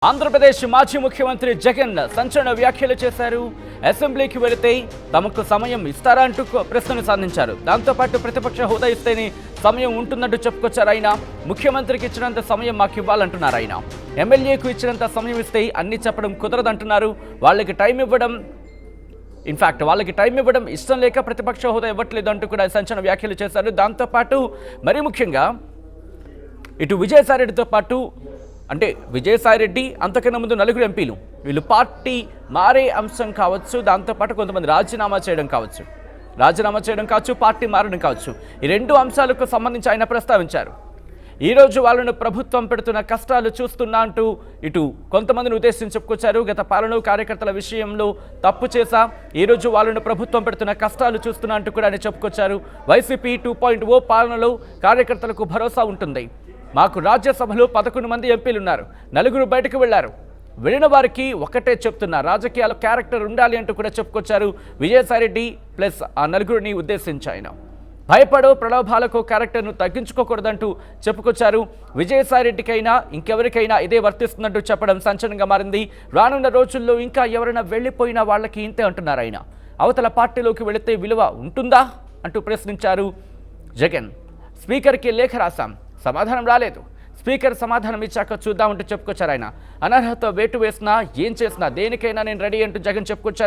ఆంధ్రప్రదేశ్ మాజీ ముఖ్యమంత్రి జగన్ సంచలన వ్యాఖ్యలు చేశారు. అసెంబ్లీకి వెళితే తమకు సమయం ఇస్తారా అంటూ ప్రశ్నలు సంధించారు. దాంతోపాటు ప్రతిపక్ష హోదా ఇస్తేనే సమయం ఉంటుందంటూ చెప్పుకొచ్చారు. ఆయన ముఖ్యమంత్రికి ఇచ్చినంత సమయం మాకు ఇవ్వాలంటున్నారు. ఆయన ఎమ్మెల్యేకు ఇచ్చినంత సమయం ఇస్తే అన్ని చెప్పడం కుదరదంటున్నారు. వాళ్ళకి టైం ఇవ్వడం ఇష్టం లేక ప్రతిపక్ష హోదా ఇవ్వట్లేదు అంటూ కూడా సంచలన వ్యాఖ్యలు చేశారు. దాంతోపాటు మరీ ముఖ్యంగా ఇటు విజయసాయిరెడ్డితో పాటు అంటే విజయసాయిరెడ్డి అంతకన్నా ముందు నలుగురు ఎంపీలు వీళ్ళు పార్టీ మారే అంశం కావచ్చు, దాంతోపాటు కొంతమంది రాజీనామా చేయడం కావచ్చు, పార్టీ మారడం కావచ్చు. ఈ రెండు అంశాలకు సంబంధించి ఆయన ప్రస్తావించారు. ఈరోజు వాళ్ళను ప్రభుత్వం పెడుతున్న కష్టాలు చూస్తున్నా అంటూ ఇటు కొంతమందిని ఉద్దేశించి చెప్పుకొచ్చారు. గత పాలన కార్యకర్తల విషయంలో తప్పు చేశా, ఈరోజు వాళ్ళను ప్రభుత్వం పెడుతున్న కష్టాలు చూస్తున్నా అంటూ కూడా ఆయన చెప్పుకొచ్చారు. వైసీపీ 2.0 పాలనలో కార్యకర్తలకు భరోసా ఉంటుంది. మాకు రాజ్యసభలో 11 మంది ఎంపీలు ఉన్నారు, 4 బయటకు వెళ్లారు. వెళ్ళిన వారికి ఒకటే చెప్తున్నా, రాజకీయాల క్యారెక్టర్ ఉండాలి అంటూ కూడా చెప్పుకొచ్చారు. విజయసాయిరెడ్డి ప్లస్ ఆ 4 ఉద్దేశించి ఆయన భయపడో ప్రలోభాలకు క్యారెక్టర్ను తగ్గించుకోకూడదంటూ చెప్పుకొచ్చారు. విజయసాయిరెడ్డికైనా ఇంకెవరికైనా ఇదే వర్తిస్తుందంటూ చెప్పడం సంచలనంగా మారింది. రానున్న రోజుల్లో ఇంకా ఎవరైనా వెళ్ళిపోయినా వాళ్ళకి ఇంతే అంటున్నారు ఆయన. అవతల పార్టీలోకి వెళితే విలువ ఉంటుందా అంటూ ప్రశ్నించారు జగన్. స్పీకర్కి లేఖ రాశాం, సమాధానం రాలేదు. స్పీకర్ సమాధానం ఇచ్చాక చూద్దామంటూ చెప్పుకొచ్చారు ఆయన. అనర్హత వేటు వేసినా ఏం చేసినా దేనికైనా నేను రెడీ అంటూ జగన్ చెప్పుకొచ్చారు.